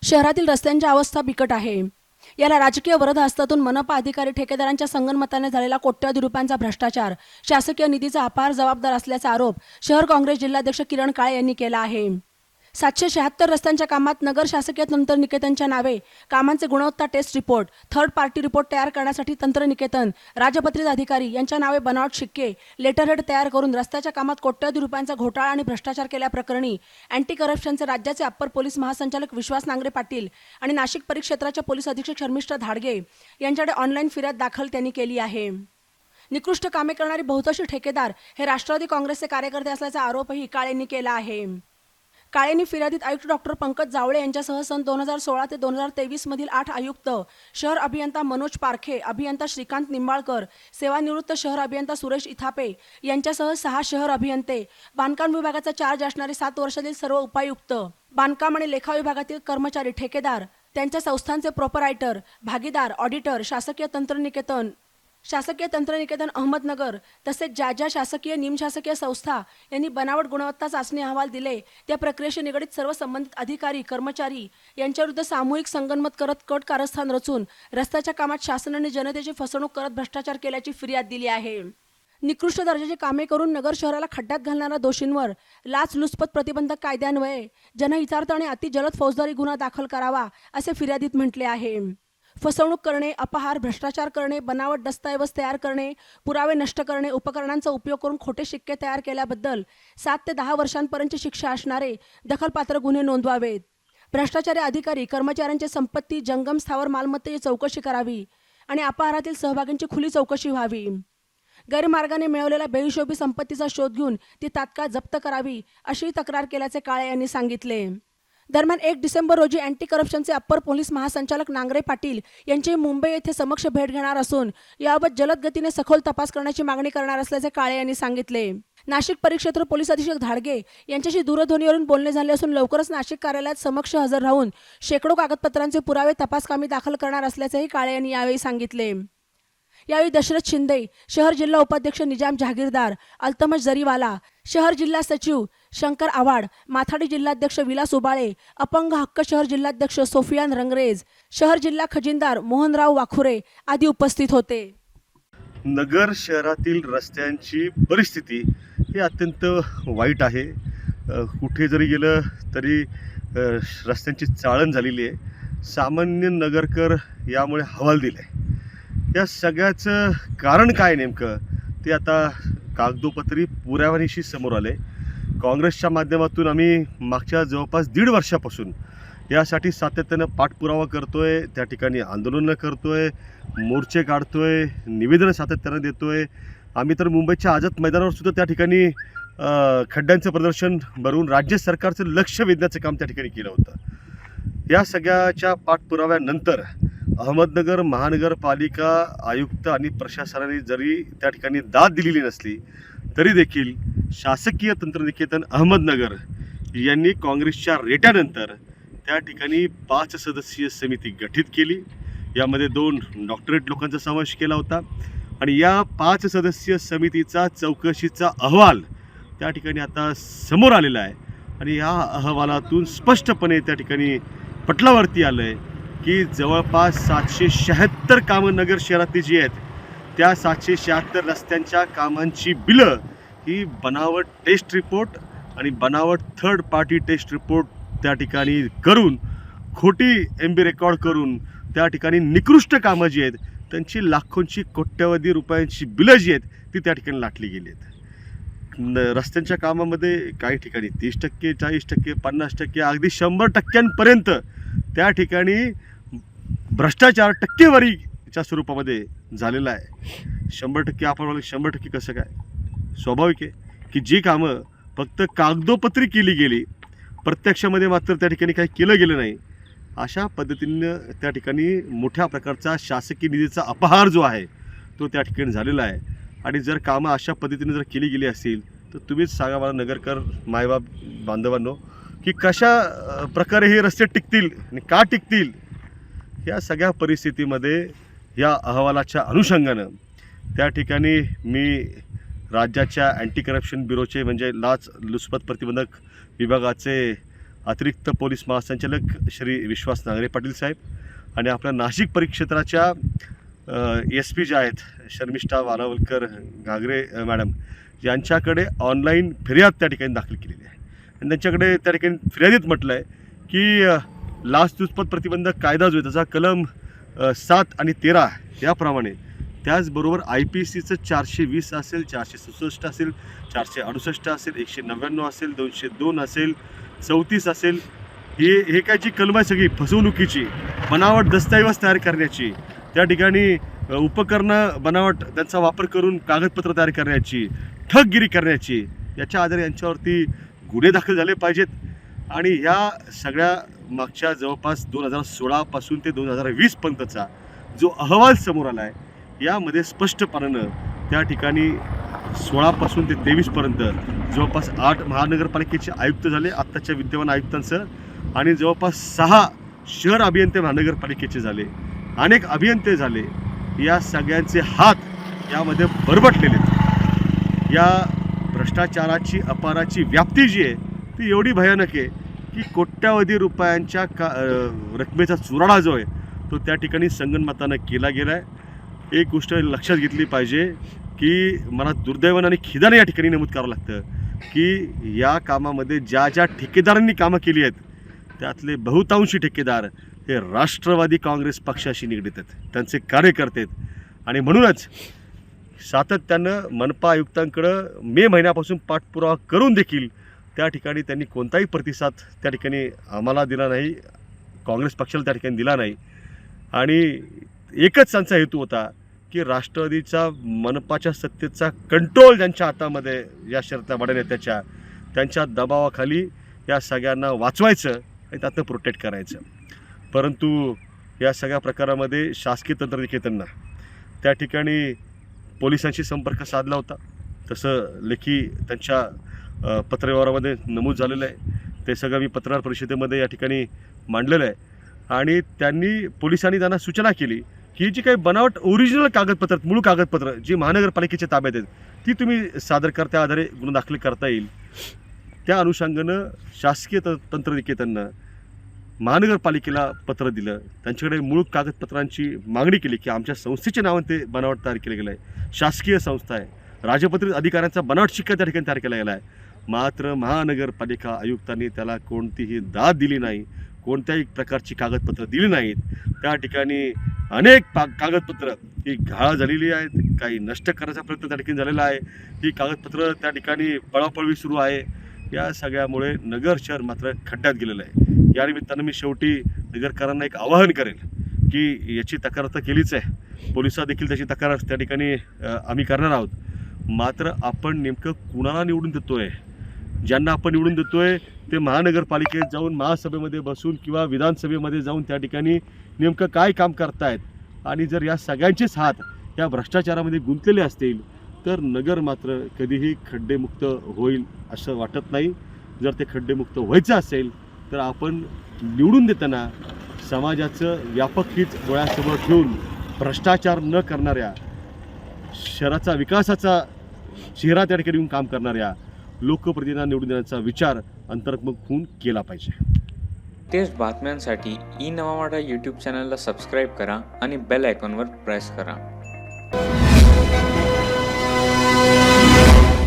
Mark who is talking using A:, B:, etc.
A: शहरातील रस्त्यांची अवस्था बिकट आहे. याला राजकीय वरदहस्तातून मनपा अधिकारी ठेकेदारांच्या संगनमताने झालेला कोट्यवधी रुपयांचा भ्रष्टाचार, शासकीय निधीचा अपार जबाबदार असल्याचा आरोप शहर काँग्रेस जिल्हाध्यक्ष किरण काळे यांनी केला आहे. 776 रस्त्यांच्या कामात नगर शासकीय तंत्रनिकेतनच्या नावे कामांचे गुणवत्ता test report, third party report तयार करण्यासाठी तंत्रनिकेतन, राजपत्रित अधिकारी यांच्या नावे बनावट शिक्के, लेटरहेड तयार करून रस्त्याच्या कामात कोट्यवधी रुपयांचा घोटाळा आणि भ्रष्टाचार केल्याप्रकरणी अँटी करप्शनचे राज्याचे अप्पर पोलीस महासंचालक विश्वास नांगरे पाटील आणि नाशिक परिक्षेत्राच्या पोलीस अधीक्षक शर्मिष्ठा धाडगे यांच्याकडे ऑनलाईन फिर्याद दाखल त्यांनी केली आहे. निकृष्ट कामे करणारे बहुतांशी ठेकेदार हे राष्ट्रवादी काँग्रेसचे कार्यकर्ते असल्याचा आरोपही काळेंनी केला आहे. काळेंनी फिर्यादीत आयुक्त डॉक्टर पंकज जावळे यांच्यासह सन 2016 ते 2023 मधील 8 आयुक्त, शहर अभियंता मनोज पारखे, अभियंता श्रीकांत निंबाळकर, सेवानिवृत्त शहर अभियंता सुरेश इथापे यांच्यासह 6 शहर अभियंते, बांधकाम विभागाचा चार्ज असणारे 7 वर्षातील सर्व उपायुक्त, बांधकाम आणि लेखा विभागातील कर्मचारी, ठेकेदार, त्यांच्या संस्थांचे प्रोपरायटर, भागीदार, ऑडिटर, शासकीय तंत्रनिकेतन अहमदनगर तसेच ज्या शासकीय निमशासकीय संस्था यांनी बनावट गुणवत्ता चाचणी अहवाल दिले त्या प्रक्रियेशी निगडित सर्व संबंधित अधिकारी, कर्मचारी यांच्याविरुद्ध सामूहिक संगनमत करत कट कारस्थान रचून रस्त्याच्या कामात शासन आणि जनतेची फसवणूक करत भ्रष्टाचार केल्याची फिर्याद दिली आहे. निकृष्ट दर्जाची कामे करून नगर शहराला खड्ड्यात घालणाऱ्या दोषींवर लाचलुचपत प्रतिबंधक कायद्यान्वये जनहितार्थ आणि अतिजलद फौजदारी गुन्हा दाखल करावा असे फिर्यादीत म्हटले आहे. फसवणूक करणे, अपहार, भ्रष्टाचार करणे, बनावट दस्तऐवज तयार करणे, पुरावे नष्ट करणे, उपकरणांचा उपयोग करून खोटे शिक्के तयार केल्याबद्दल 7 ते 10 वर्षांपर्यंतची शिक्षा असणारे दखलपात्र गुन्हे नोंदवावेत. भ्रष्टाचारी अधिकारी, कर्मचाऱ्यांची संपत्ती, जंगम स्थावर मालमत्तेची चौकशी करावी आणि अपहारातील सहभागींची खुली चौकशी व्हावी. गैरमार्गाने मिळवलेल्या बेहिशोबी संपत्तीचा शोध घेऊन ती तात्काळ जप्त करावी अशी तक्रार केल्याचे काळे यांनी सांगितले. दरम्यान 1 डिसेंबर रोजी अँटी करप्शनचे अप्पर पोलीस महासंचालक नांगरे पाटील यांची मुंबई येथे समक्ष भेट घेणार असून याबाबत जलद गतीने सखोल तपास करण्याची मागणी करणार असल्याचे काळे यांनी सांगितले. नाशिक परिक्षेत्र पोलीस अधीक्षक धाडगे यांच्याशी दूरध्वनीवरून बोलणे झाले असून लवकरच नाशिक कार्यालयात समक्ष हजर राहून शेकडो कागदपत्रांचे पुरावे तपासकामी दाखल करणार असल्याचेही काळे यांनी यावेळी सांगितले. यावेळी दशरथ शिंदे, शहर जिल्हा उपाध्यक्ष निजाम जहागीरदार, अल्तमश जरीवाला, शहर जिल्हा सचिव शंकर आव्हाड, माथाडी जिल्हाध्यक्ष विलास उबाळे, अपंग हक्क शहर जिल्हाध्यक्ष सोफियान रंगरेज, शहर जिल्हा खजिनदार मोहनराव वाखुरे आदी उपस्थित होते.
B: नगर शहरातील रस्त्यांची परिस्थिती ही अत्यंत वाईट आहे. कुठे जरी गेलं तरी रस्त्यांची चाळण झालेली आहे. सामान्य नगरकर यामुळे हवालदिल आहे. या सगळ्याचं कारण काय नेमकं ते आता कागदोपत्री पुराव्यानिशी समोर आले. काँग्रेसच्या माध्यमातून आम्ही मागच्या जवळपास 1.5 वर्षापासून यासाठी सातत्यानं पाठपुरावा करतोय, त्या ठिकाणी आंदोलनं करतोय, मोर्चे काढतोय, निवेदनं सातत्यानं देतोय. आम्ही तर मुंबईच्या आझाद मैदानावर सुद्धा त्या ठिकाणी खड्ड्यांचं प्रदर्शन भरवून राज्य सरकारचं लक्ष वेधण्याचं काम त्या ठिकाणी केलं होतं. या सगळ्याच्या पाठपुराव्यानंतर अहमदनगर महानगरपालिका आयुक्त आणि प्रशासनाने जरी त्या ठिकाणी दाद दिलेली नसली तरी देखील शासकीय तंत्रनिकेतन अहमदनगर यांनी काँग्रेसच्या रेट्यानंतर त्या ठिकाणी 5 सदस्यीय समिती गठीत केली. यामध्ये 2 डॉक्टरेट लोकांचा समावेश केला होता आणि या 5 सदस्यीय समितीचा चौकशीचा अहवाल त्या ठिकाणी आता समोर आलेला आहे. आणि या अहवालातून स्पष्टपणे त्या ठिकाणी पटलावरती आलं आहे की जवळपास 776 कामं नगर शहरातली जी आहेत त्या 776 रस्त्यांच्या कामांची बिलं ही बनावट टेस्ट रिपोर्ट आणि बनावट थर्ड पार्टी टेस्ट रिपोर्ट त्या ठिकाणी करून, खोटी MB रेकॉर्ड करून त्या ठिकाणी निकृष्ट कामं जी आहेत त्यांची लाखोंची, कोट्यवधी रुपयांची बिलं जी आहेत ती त्या ठिकाणी लाटली गेली आहेत. रस्त्यांच्या कामामध्ये काही ठिकाणी 30%, 40%, 50%, अगदी 100% त्या ठिकाणी भ्रष्टाचार टक्केवारीच्या स्वरूपामध्ये झालेला आहे. 100% आपण म्हणलं 100% कसं काय? स्वाभाविक आहे की जी कामं फक्त कागदोपत्री केली गेली, प्रत्यक्षामध्ये मात्र त्या ठिकाणी काही केलं गेलं नाही, अशा पद्धतीनं त्या ठिकाणी मोठ्या प्रकारचा शासकीय निधीचा अपहार जो आहे तो त्या ठिकाणी झालेला आहे. आणि जर कामं अशा पद्धतीने जर केली गेली असतील तर तुम्हीच सांगा मला नगरकर मायबाप बांधवांनो की कशा प्रकारे हे रस्ते टिकतील आणि का टिकतील. या सगळ्या परिस्थितीमध्ये या अहवालाच्या अनुषंगानं त्या ठिकाणी मी राज्याच्या अँटी करप्शन ब्युरोचे म्हणजे लाचलुचपत प्रतिबंधक विभागाचे अतिरिक्त पोलीस महासंचालक श्री विश्वास नांगरे पाटील साहेब आणि आपल्या नाशिक परिक्षेत्राच्या SP ज्या आहेत शर्मिष्ठा वालावलकर घागरे मॅडम यांच्याकडे ऑनलाईन फिर्याद त्या ठिकाणी दाखल केलेली आहे. आणि त्यांच्याकडे त्या ठिकाणी फिर्यादीत म्हटलं आहे की लाचलुचपत प्रतिबंधक कायदा जो आहे त्याचा कलम 7 आणि 13 याप्रमाणे, त्याचबरोबर IPCचं 420 असेल, 467 असेल, 468 असेल, 199 असेल, 202 असेल, 34 असेल, हे काय जी कलम आहे सगळी फसवणुकीची, बनावट दस्तऐवज तयार करण्याची, त्या ठिकाणी उपकरणं बनावट त्यांचा वापर करून कागदपत्र तयार करण्याची, ठगगिरी करण्याची, याच्या आधारे यांच्यावरती गुन्हे दाखल झाले पाहिजेत. आणि ह्या सगळ्या मागच्या जवळपास 2016 ते 2020 पर्यंतचा जो अहवाल समोर आला आहे यामध्ये स्पष्टपणानं त्या ठिकाणी 16 ते 23 पर्यंत जवळपास 8 महानगरपालिकेचे आयुक्त झाले आत्ताच्या विद्यमान आयुक्तांसह, आणि जवळपास 6 शहर अभियंते महानगरपालिकेचे झाले, अनेक अभियंते झाले. या सगळ्यांचे हात यामध्ये बरबटलेले आहेत. या भ्रष्टाचाराची अपराची व्याप्ती जी आहे ती एवढी भयानक आहे की कोट्यावधी रुपयांच्या रकमेचा चुराडा जो आहे तो त्या ठिकाणी संगनमतानं केला गेला आहे. एक गोष्ट लक्षात घेतली पाहिजे की मला दुर्दैवानं आणि खिदाने या ठिकाणी नमूद करावं लागतं की या कामामध्ये ज्या ज्या ठेकेदारांनी कामं केली आहेत त्यातले बहुतांशी ठेकेदार हे राष्ट्रवादी काँग्रेस पक्षाशी निगडीत आहेत, त्यांचे कार्यकर्ते आहेत. आणि म्हणूनच सातत्यानं मनपा आयुक्तांकडं मे महिन्यापासून पाठपुरावा करून देखील त्या ठिकाणी त्यांनी कोणताही प्रतिसाद त्या ठिकाणी आम्हाला दिला नाही, काँग्रेस पक्षाला त्या ठिकाणी दिला नाही. आणि एकच त्यांचा हेतू होता की राष्ट्रवादीचा मनपाच्या सत्तेचा कंट्रोल ज्यांच्या हातामध्ये या शरत्या बड्या नेत्याच्या, त्यांच्या दबावाखाली या सगळ्यांना वाचवायचं आणि त्यातनं प्रोटेक्ट करायचं. परंतु या सगळ्या प्रकारामध्ये शासकीय तंत्रनिकेतनांना त्या ठिकाणी पोलिसांशी संपर्क साधला होता, तसं लेखी त्यांच्या पत्रव्यवहारामध्ये नमूद झालेलं आहे. ते सगळं मी पत्रकार परिषदेमध्ये या ठिकाणी मांडलेलं आहे. आणि पोलिसांनी त्यांना सूचना केली की जी काही बनावट ओरिजिनल कागदपत्र, मूळ कागदपत्र जी महानगरपालिकेच्या ताब्यात आहेत ती तुम्ही सादर करता आधारे गुन्हा दाखल करता येईल. त्या अनुषंगानं शासकीय तंत्रनिकेतनानं महानगरपालिकेला पत्र दिलं, त्यांच्याकडे मूळ कागदपत्रांची मागणी केली की आमच्या संस्थेच्या नावाने ते बनावट तयार केलं गेलं आहे, शासकीय संस्था आहे, राजपत्रित अधिकाऱ्यांचा बनावट शिक्का त्या ठिकाणी तयार केला गेला आहे. मात्र महानगरपालिका आयुक्तांनी त्याला कोणतीही दाद दिली नाही, कोणत्याही प्रकारची कागदपत्र दिली नाहीत. त्या ठिकाणी अनेक कागदपत्र ही घाळ झालेली आहेत, काही नष्ट करण्याचा प्रयत्न त्या ठिकाणी झालेला आहे, ही कागदपत्र त्या ठिकाणी पळापळवी सुरू आहे. या सगळ्यामुळे नगर शहर मात्र खड्ड्यात गेलेलं आहे. या निमित्तानं मी शेवटी नगरकरांना एक आवाहन करेल की याची तक्रार तर केलीच आहे, पोलिसात देखील त्याची तक्रार त्या ठिकाणी आम्ही करणार आहोत. मात्र आपण नेमकं कुणाला निवडून देतोय, ज्यांना आपण निवडून देतोय ते महानगरपालिकेत जाऊन महासभेमध्ये बसून किंवा विधानसभेमध्ये जाऊन त्या ठिकाणी नेमकं काय काम करतायत. आणि जर या सगळ्यांचेच हात या भ्रष्टाचारामध्ये गुंतलेले असतील तर नगर मात्र कधीही खड्डेमुक्त होईल असं वाटत नाही. जर ते खड्डेमुक्त व्हायचं असेल तर आपण निवडून देताना समाजाचं व्यापक हित डोळ्यासमोर ठेवून भ्रष्टाचार न करणाऱ्या, शहराचा विकासाचा चेहरा त्या ठिकाणी येऊन काम करणाऱ्या लोकप्रतिनिधींना निवडून देण्याचा विचार अंतर्मुख होऊन केला पाहिजे.
C: लेटेस्ट बातम्यांसाठी ई नवा वाडा यूट्यूब चॅनलला सबस्क्राईब करा आणि बेल आयकॉनवर प्रेस करा.